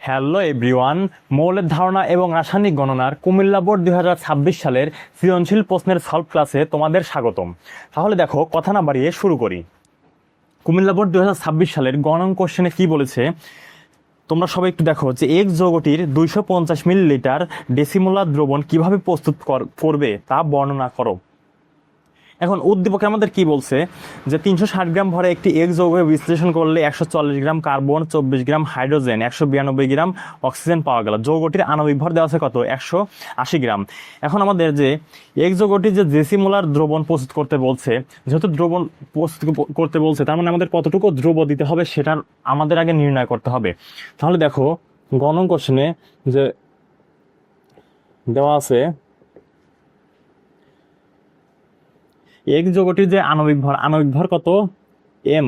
Hello everyone, মৌলের ধারণা এবং রাসায়নিক গণনার কুমিল্লা বোর্ড 2026 সালের সৃজনশীল প্রশ্নের সলভ ক্লাসে তোমাদের স্বাগতম। তাহলে দেখো, কথা না বাড়িয়ে শুরু করি। কুমিল্লা বোর্ড 2026 সালের গণন কোশ্চেনে কি বলেছে তোমরা সবাই একটু দেখো যে এক্স যৌগটির 250 মিলিলিটার ডেসিমোলার দ্রবণ কিভাবে প্রস্তুত করবে তা বর্ণনা করো। এখন উদ্দীপকে আমাদের কি বলছে যে 360 গ্রাম ভরে একটি এক্স যৌগকে বিশ্লেষণ করলে 140 গ্রাম কার্বন, 24 গ্রাম হাইড্রোজেন, 192 গ্রাম অক্সিজেন পাওয়া গেল। যৌগটির আণবিক ভর দেওয়া আছে কত? 180 গ্রাম। এখন আমাদের যে এক্স যৌগটির যে ডেসিমোলার দ্রবণ প্রস্তুত করতে বলছে, যেহেতু দ্রবণ প্রস্তুত করতে বলছে তার মানে আমাদের কতটুকু দ্রব্য দিতে হবে সেটার আমাদের আগে নির্ণয় করতে হবে। তাহলে দেখো, গণন কোশ্চেনে যে দেওয়া আছে এক যৌগটির যে আণবিক ভর কত? এম।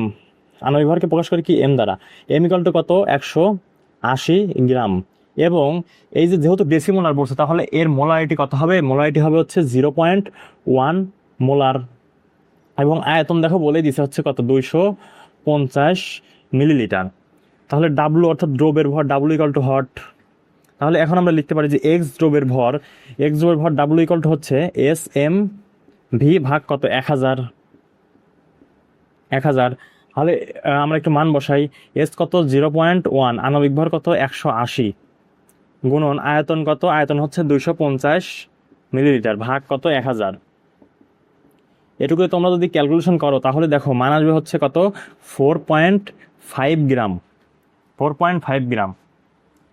আণবিক ভরকে প্রকাশ করে কি? এম দ্বারা। এম ইকুয়াল টু কত? 180 গ্রাম। এবং এই যে যেহেতু ডেসিমোলার বলছে তাহলে এর মোলারিটি কত হবে? মোলারিটি হবে হচ্ছে 0.1 মোলার। এবং আয়তন দেখো বলেই দিছে হচ্ছে কত? 250 মিলিলিটার। তাহলে ডাব্লু অর্থাৎ দ্রবের ভর, ডাব্লু ইকুয়াল টু হট। তাহলে এখন আমরা লিখতে পারি যে এক্স দ্রবের ভর ডাব্লু ইকুয়াল টু হচ্ছে এস এম ভি ভাগ কত? 1000। তাহলে আমরা একটু মান বসাই। এস কত? 0.1, আণবিক ভর কত? 180, গুণন আয়তন কত? আয়তন হচ্ছে 250 মিলিলিটার, ভাগ কত? 1000। এটুকু তোমরা যদি ক্যালকুলেশন করো তাহলে দেখো মান আসবে হচ্ছে কত? 4.5 গ্রাম। 4.5 গ্রাম।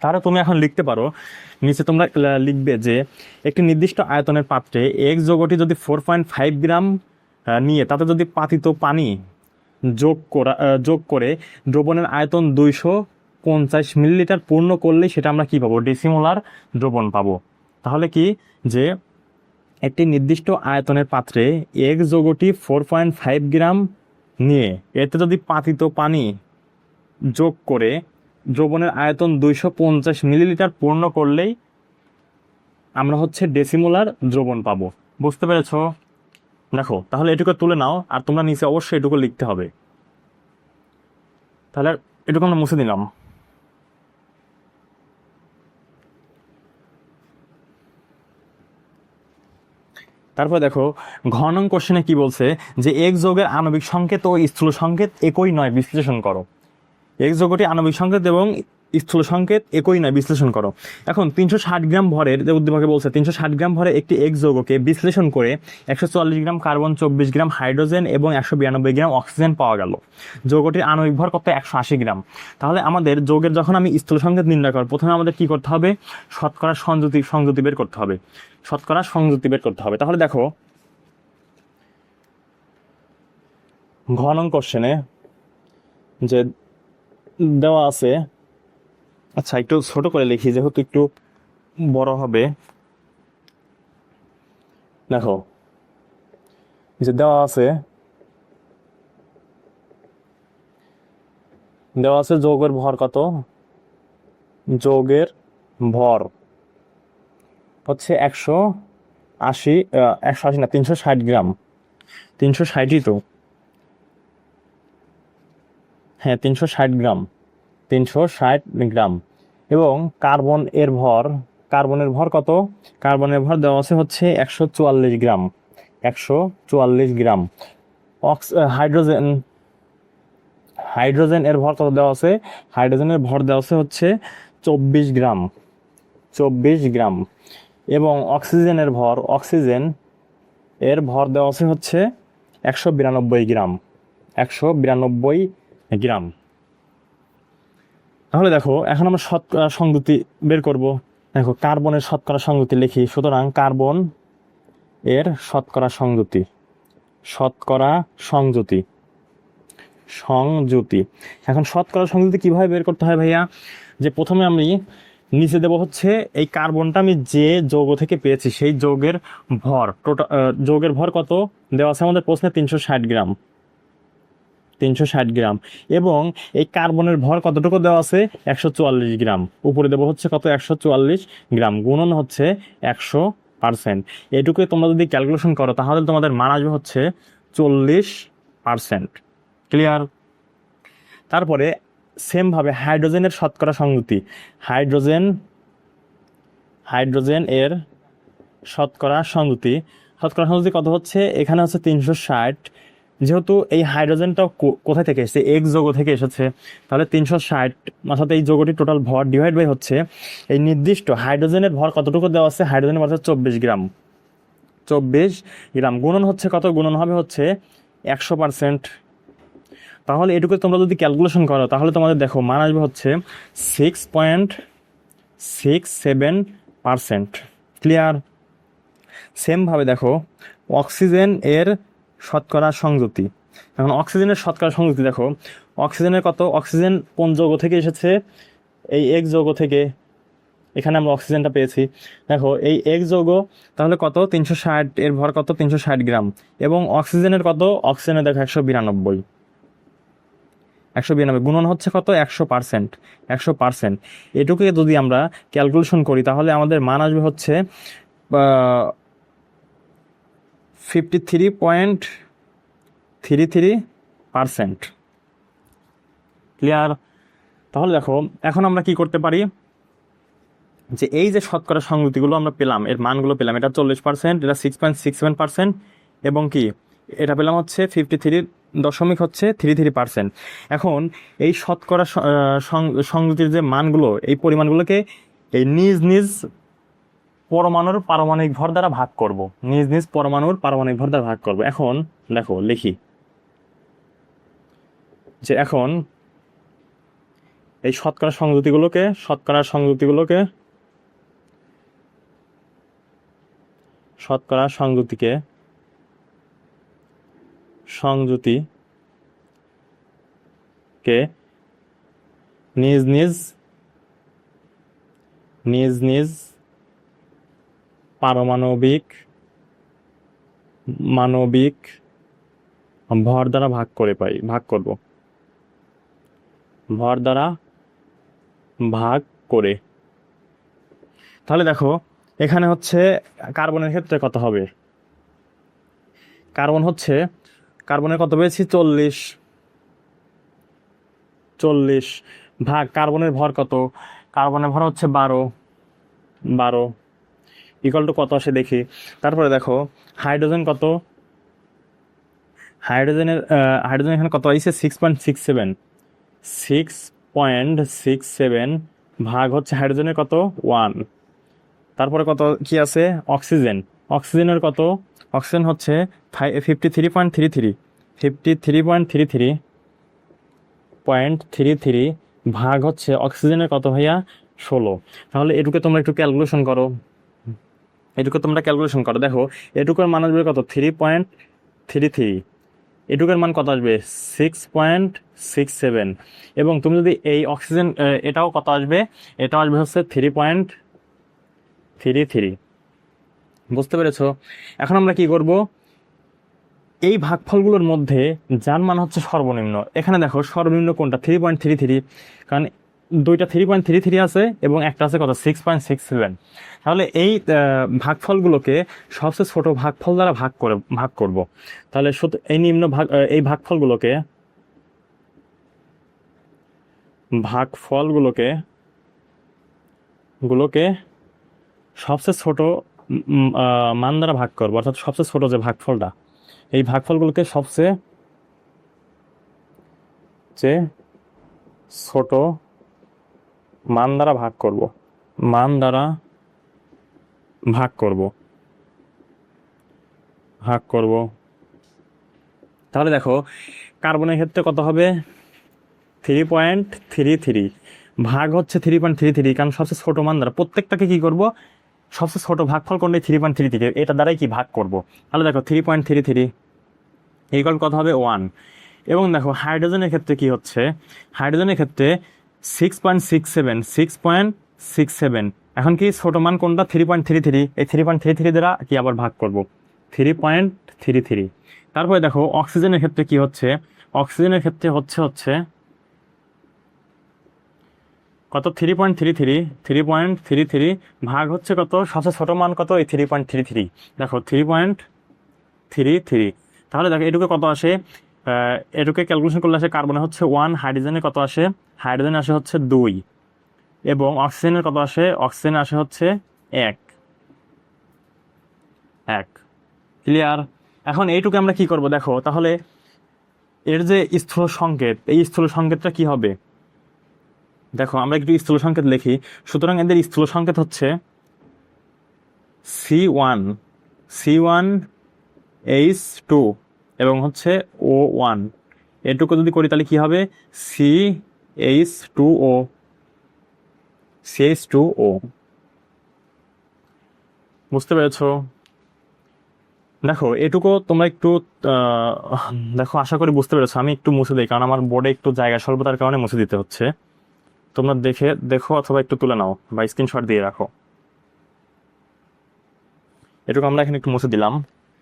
তাহলে তুমি এখন লিখতে পারো, নিচে তোমরা লিখবে যে একটি নির্দিষ্ট আয়তনের পাত্রে এক্স যৌগটি যদি 4.5 গ্রাম নিয়ে তাতে যদি পাতিত পানি যোগ করে দ্রবণের আয়তন 250 মিলিলিটার পূর্ণ করলেই সেটা আমরা কি পাবো? ডেসিমোলার দ্রবণ পাবো। তাহলে কি যে একটি নির্দিষ্ট আয়তনের পাত্রে এক্স যৌগটি 4.5 গ্রাম নিয়ে এতে যদি পাতিত পানি যোগ করে দ্রবণের আয়তন 250 মিলিলিটার পূর্ণ করলেই আমরা হচ্ছে ডেসিমোলার দ্রবণ পাবো। বুঝতে পেরেছো? দেখো, তাহলে এটুকু তুলে নাও, আর তোমরা নিচে অবশ্যই এটুকু লিখতে হবে। তাহলে এটুকু আমরা মুছে দিলাম। তারপর দেখো, ঘনং কোশ্চেনে কি বলছে যে এক্স যৌগের আণবিক সংকেত ও স্থূল সংকেত একই নয়, বিশ্লেষণ করো। এক্স যৌগটি আণবিক সংকেত এবং স্থূল সংকেত একই নয়, বিশ্লেষণ করো। এখন 360 গ্রাম ভরের যে উদ্দীপকে বলছে 360 গ্রাম ভরে একটি এক্স যৌগকে বিশ্লেষণ করে 140 গ্রাম কার্বন, 24 গ্রাম হাইড্রোজেন এবং 192 গ্রাম অক্সিজেন পাওয়া গেল। যৌগটির আণবিক ভর কত? 180 গ্রাম। তাহলে আমাদের যৌগের যখন আমি স্থূল সংকেত নির্ণয় করব, প্রথমে আমাদের কি করতে হবে? শতকরা সংযুতি বের করতে হবে। শতকরা সংযুতি বের করতে হবে। তাহলে দেখো, ঘনং কোশ্চেনে যে দেওয়া আছে, আচ্ছা একটু ছোট করে লিখি যেহেতু একটু বড় হবে। দেখো যে দেওয়া আছে যৌগের ভর কত? যৌগের ভর হচ্ছে 180 না 360 গ্রাম। 360ই তো, হ্যাঁ 360 গ্রাম। 360 গ্রাম। এবং কার্বনের ভর কত? কার্বনের ভর দেওয়া আছে হচ্ছে 144 গ্রাম। 144 গ্রাম। হাইড্রোজেন এর ভর কত দেওয়া আছে? হাইড্রোজেনের ভর দেওয়া আছে হচ্ছে 24 গ্রাম। 24 গ্রাম। এবং অক্সিজেন এর ভর দেওয়া আছে হচ্ছে 192 গ্রাম। 192 গ্রাম। তাহলে দেখো, এখন আমরা শতকরা সংযুতি বের করব। দেখো, কার্বনের শতকরা সংযুতি লিখি। সুতরাং কার্বন এর শতকরা সংযুতি। এখন শতকরা সংযুতি কিভাবে বের করতে হয় ভাইয়া? যে প্রথমে আমি নিচে দেব হচ্ছে এই কার্বনটা আমি যে যৌগ থেকে পেয়েছি সেই যৌগের ভর। যৌগের ভর কত দেওয়া আছে আমাদের প্রশ্নে? 360 গ্রাম। 360 গ্রাম। এবং এই কার্বনের ভর কতটুকু দেওয়া আছে? 144 গ্রাম। উপরে দেবো হচ্ছে কত? 144 গ্রাম, গুণন হচ্ছে 100%। এটুকুই তোমরা যদি ক্যালকুলেশন করো তাহলে তোমাদের মান আসবে হচ্ছে 40%। ক্লিয়ার? তারপরে সেম ভাবে হাইড্রোজেনের শতকরা সংযুতি, হাইড্রোজেন এর শতকরা সংযুতি, কত হচ্ছে? এখানে হচ্ছে 360। যেহেতু এই হাইড্রোজেনটা কোথায় থেকে এসেছে? এক্স যৌগ থেকে এসেছে, তাহলে 360 অর্থাৎ এই যৌগটির টোটাল ভর ডিভাইড বাই হচ্ছে এই নির্দিষ্ট হাইড্রোজেনের ভর কতটুকু দেওয়া আছে? হাইড্রোজেনের ভর হচ্ছে 24 গ্রাম, 24 গ্রাম গুণন হচ্ছে কত? গুণন হবে হচ্ছে 100%। তাহলে এটুকু তোমরা যদি ক্যালকুলেশন করো তাহলে তোমাদের দেখো মান আসবে হচ্ছে 6.67%। ক্লিয়ার? সেমভাবে দেখো অক্সিজেন এর শতকরা সংযুতি। এখন অক্সিজেনের শতকরা সংযুতি দেখো, অক্সিজেনের কত? অক্সিজেন কোন যৌগ থেকে এসেছে? এই এক্স যৌগ থেকে এখানে আমরা অক্সিজেনটা পেয়েছি। দেখো এই এক্স যৌগ, তাহলে কত? 360, এর ভর কত? 360 গ্রাম। এবং অক্সিজেনের কত? অক্সিজেনের দেখো 192, গুণন হচ্ছে কত? 100%। 100% এটুকুকে যদি আমরা ক্যালকুলেশন করি তাহলে আমাদের মান আসবে হচ্ছে 53.33%। ক্লিয়ার? তাহলে দেখো এখন আমরা কি করতে পারি, যে এই যে শতকরা সংযুতিগুলো আমরা পেলাম, এর মানগুলো পেলাম, এটা 40%, এটা 6.67%, এবং কি এটা পেলাম হচ্ছে 53.33%। এখন এই শতকরা সংযুতির যে মানগুলো, এই পরিমাণগুলোকে এই নিজ নিজ পরমাণুর পারমাণবিক ভর দ্বারা ভাগ করব, নিজ নিজ পরমাণুর পারমাণবিক ভর দ্বারা ভাগ করব। এখন দেখো লিখি যে এখন এই শতকরা সংযুতিগুলোকে নিজ নিজ পারমাণবিক মানবিক ভর দ্বারা ভাগ করে ভাগ করব, ভর দ্বারা ভাগ করে। তাহলে দেখো এখানে হচ্ছে কার্বনের ক্ষেত্রে কত হবে? কার্বনের কত পেয়েছি? 40 ভাগ কার্বনের ভর কত? কার্বনের ভর হচ্ছে 12 ইকুয়াল টু কত আসে দেখি। তারপরে দেখো হাইড্রোজেন কত? হাইড্রোজেন এখানে কত আইছে? 6.67 ভাগ হচ্ছে হাইড্রোজেনের কত? 1। তারপরে কত কি আছে? অক্সিজেনের কত? অক্সিজেন হচ্ছে 53.33 ভাগ হচ্ছে অক্সিজেনের কত ভাইয়া? 16। তাহলে এটুকু তোমরা একটু ক্যালকুলেশন করো, দেখো এটুকুর মান আসবে কত? 3.33। এটুকুর মান কত আসবে? 6.67। এবং তুমি যদি এই অক্সিজেন এটাও কত আসবে? এটাও আসবে হচ্ছে 3.33। বুঝতে পেরেছো? এখন আমরা কি করব, এই ভাগফলগুলোর মধ্যে যার মান হচ্ছে সর্বনিম্ন, এখানে দেখো সর্বনিম্ন কোনটা? 3.33, কারণ দুইটা 3.33 আছে এবং একটা আছে কত? 6.67। তাহলে এই ভাগফলগুলোকে সবচেয়ে ছোট ভাগফল দ্বারা ভাগ করব। তাহলে এই নিম্ন এই ভাগফলগুলোকে সবচেয়ে ছোট মান দ্বারা ভাগ করবো, অর্থাৎ সবচেয়ে ছোট যে ভাগফলটা, এই ভাগফলগুলোকে সবচেয়ে ছোট মান দ্বারা ভাগ করব। তাহলে দেখো কার্বনের ক্ষেত্রে কত হবে? 3.33 ভাগ হচ্ছে 3.33, কারণ সবচেয়ে ছোট মান দ্বারা প্রত্যেকটাকে কি করব? সবচেয়ে ছোট ভাগফল কোনটা? 3.33, এটা দ্বারাই কি ভাগ করব। তাহলে দেখো 3.33 ইকুয়াল কত হবে? 1। এবং দেখো হাইড্রোজেনের ক্ষেত্রে কি হচ্ছে? হাইড্রোজেনের ক্ষেত্রে 6.67। এখন কি ছোট মান কোনটা? 3.33, এই 3.33 দ্বারা কি আবার ভাগ করব, 3.33। তারপরে দেখো অক্সিজেনের ক্ষেত্রে কি হচ্ছে? অক্সিজেনের ক্ষেত্রে হচ্ছে কত? 3.33 ভাগ হচ্ছে কত? সবচেয়ে ছোট মান কত? এই 3.33। দেখো 3.33। তাহলে দেখো এটুকু কত আসে? এটুকে ক্যালকুলেশন করলে আসে কার্বনে হচ্ছে 1, হাইড্রোজেনের কত আসে, হাইড্রোজেন আসে হচ্ছে 2, এবং অক্সিজেনের কত আসে, অক্সিজেন আসে হচ্ছে 1। ক্লিয়ার? এখন এইটুকু আমরা কি করব দেখো, তাহলে এর যে স্থূল সংকেত, এই স্থূল সংকেতটা কি হবে দেখো, আমরা একটু স্থূল সংকেত লিখি। সুতরাং এদের স্থূল সংকেত হচ্ছে C1H2 এবং হচ্ছে O1। এটুকু যদি করি তাহলে কি হবে, CH2O। বুঝতে পেরেছো? দেখো এটুকু তোমরা একটু দেখো, আশা করি বুঝতে পেরেছো। আমি একটু মুছে দিই, কারণ আমার বোর্ডে একটু জায়গা স্বল্পতার কারণে মুছে দিতে হচ্ছে। তোমরা দেখো অথবা একটু তুলে নাও বা স্ক্রিনশট দিয়ে রাখো। এটুকু আমরা এখানে একটু মুছে দিলাম।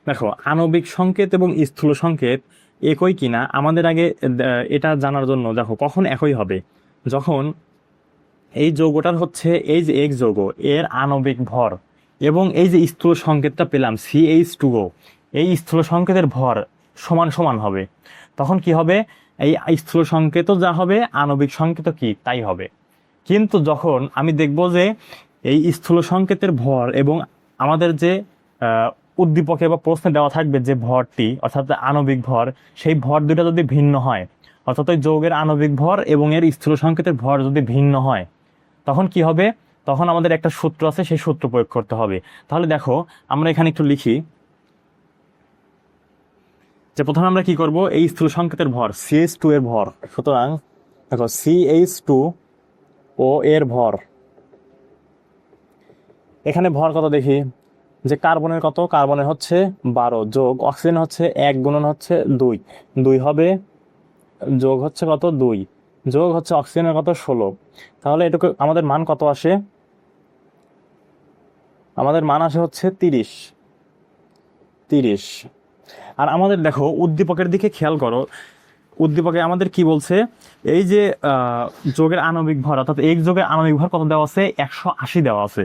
দেখো আণবিক সংকেত এবং স্থূল সংকেত একই কিনা আমাদের আগে এটা জানার জন্য, দেখো কখন একই হবে, যখন এই যৌগটার হচ্ছে এই যে এক্স যৌগ, এর আণবিক ভর এবং এই যে স্থূল সংকেতটা পেলাম CH2O, এই স্থূল সংকেতের ভর সমান সমান হবে। তখন কি হবে, এই স্থূল সংকেতও যা হবে, আণবিক সংকেতও কি তাই হবে। কিন্তু যখন আমি দেখব যে এই স্থূল সংকেতের ভর এবং আমাদের যে উদ্দীপকে বা প্রশ্নে দেওয়া থাকবে যে ভরটি, অর্থাৎ আণবিক ভর, সেই ভর দুটো যদি ভিন্ন হয়, অর্থাৎ ওই যৌগের আণবিক ভর এবং এর স্থূল সংকেতের ভর যদি ভিন্ন হয়, তখন কি হবে, তখন আমাদের একটা সূত্র আছে, সেই সূত্র প্রয়োগ করতে হবে। তাহলে দেখো আমরা এখানে একটু লিখি যে প্রথমে আমরা কি করব, এই স্থূল সংকেতের ভর CH2 এর ভর। সুতরাং দেখো CH2O এর ভর, এখানে ভর কত দেখি, যে কার্বনের কত, কার্বনের হচ্ছে 12 যোগ অক্সিজেন হচ্ছে 1 গুণন হচ্ছে 2 হবে, যোগ হচ্ছে কত 2 যোগ হচ্ছে অক্সিজেনের কত 16। তাহলে এটুকু আমাদের মান কত আসে, আমাদের মান আসে হচ্ছে 30। আর আমাদের দেখো উদ্দীপকের দিকে খেয়াল করো, উদ্দীপকে আমাদের কি বলছে, এই যে যোগের আণবিক ভর, অর্থাৎ এক যোগের আণবিক ভর কত দেওয়া আছে, 180 দেওয়া আছে।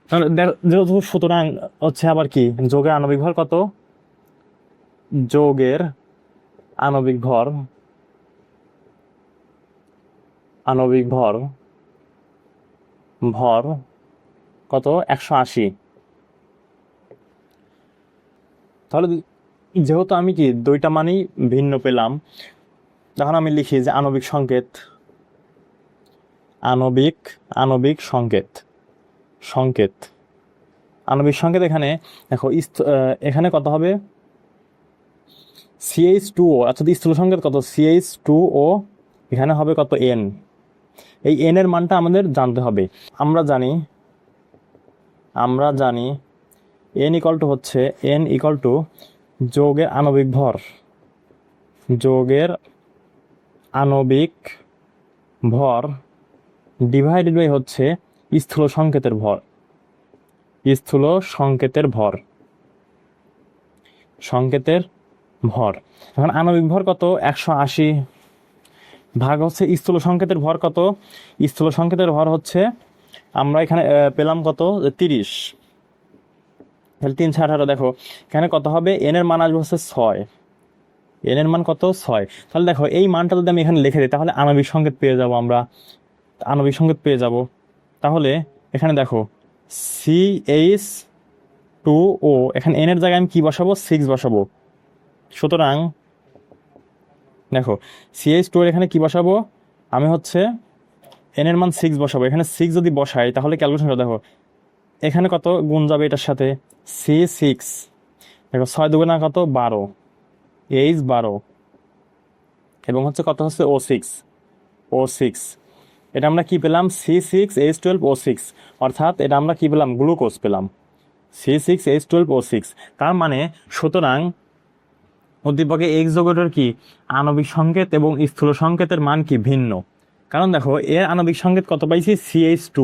তাহলে যেহেতু সুতরাং হচ্ছে আবার কি, যোগের আণবিক ভর কত, যোগের আণবিক ভর ভর কত 180। তাহলে যেহেতু আমি কি দুইটা মানই ভিন্ন পেলাম, তখন আমি লিখি যে আণবিক সংকেত, আণবিক এখানে দেখো এখানে কত হবে, CH2O, অর্থাৎ স্থূল সংকেত কত CH2O, এখানে হবে কত N। এই N এর মানটা আমাদের জানতে হবে। আমরা জানি N হচ্ছে যৌগের আণবিক ভর ডিভাইডেড বাই হচ্ছে স্থূল সংকেতের ভর। এখন আণবিক ভর কত 180 ভাগ হচ্ছে স্থূল সংকেতের ভর কত, স্থূল সংকেতের ভর হচ্ছে আমরা এখানে পেলাম কত 30। তাহলে 3 6 18, দেখো এখানে কত হবে, এন এর মান আসবে হচ্ছে 6, এন এর মান কত 6। তাহলে দেখো এই মানটা যদি আমি এখানে লিখে দিই, তাহলে আণবিক সংকেত পেয়ে যাব। তাহলে এখানে দেখো CH2O, এখানে এন এর জায়গায় আমি কি বসাবো, 6 বসাবো। সুতরাং দেখো CH2 এর এখানে কি বসাবো, আমি হচ্ছে এন এর মান 6 বসাবো। এখানে 6 যদি বসাই তাহলে ক্যালকুলেশন দেখো এখানে কত গুণ যাবে এটার সাথে, C6, দেখো 6 দুগুণা কত 12, H12 এবং হচ্ছে কত হচ্ছে O6। এটা আমরা কি পেলাম, C6H12O6, অর্থাৎ এটা আমরা কি পেলাম, গ্লুকোজ পেলাম, C6H12O6। তার মানে সুতরাং উদ্দীপকে এক্স যৌগটার কি আণবিক সংকেত এবং স্থূল সংকেতের মান কি ভিন্ন। কারণ দেখো এর আণবিক সংকেত কত পাইছি CH2,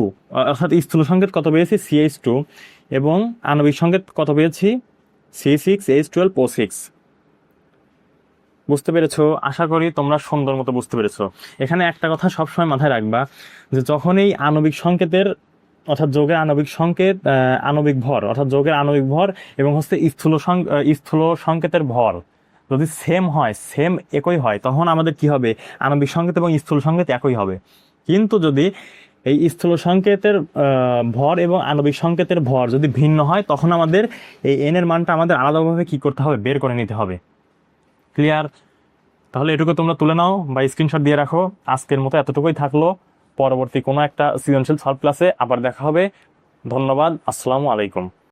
অর্থাৎ স্থূল সংকেত কত পেয়েছি CH2, এবং আণবিক সংকেত কত পেয়েছি C6H12O6। বুঝতে পেরেছো? আশা করি তোমরা সুন্দর মতো বুঝতে পেরেছো। এখানে একটা কথা সবসময় মাথায় রাখবা, যে যখন এই আণবিক সংকেতের, অর্থাৎ যৌগের আণবিক সংকেত, আণবিক ভর, অর্থাৎ যৌগের আণবিক ভর এবং হচ্ছে স্থূল সংকেতের ভর যদি সেম হয়, সেম একই হয়, তখন আমাদের কি হবে, আণবিক সংকেত এবং স্থূল সংকেত একই হবে। কিন্তু যদি এই স্থূল সংকেতের ভর এবং আণবিক সংকেতের ভর যদি ভিন্ন হয়, তখন আমাদের এই এন এর মানটা আমাদের আলাদাভাবে কি করতে হবে, বের করে নিতে হবে। ক্লিয়ার? তাহলে এটুকু তোমরা তুলে নাও বা স্ক্রিনশট দিয়ে রাখো। আজকের মতো এতটুকুই থাকলো। পরবর্তী কোনো একটা সৃজনশীল সলভ ক্লাসে আবার দেখা হবে। ধন্যবাদ। আসসালামু আলাইকুম।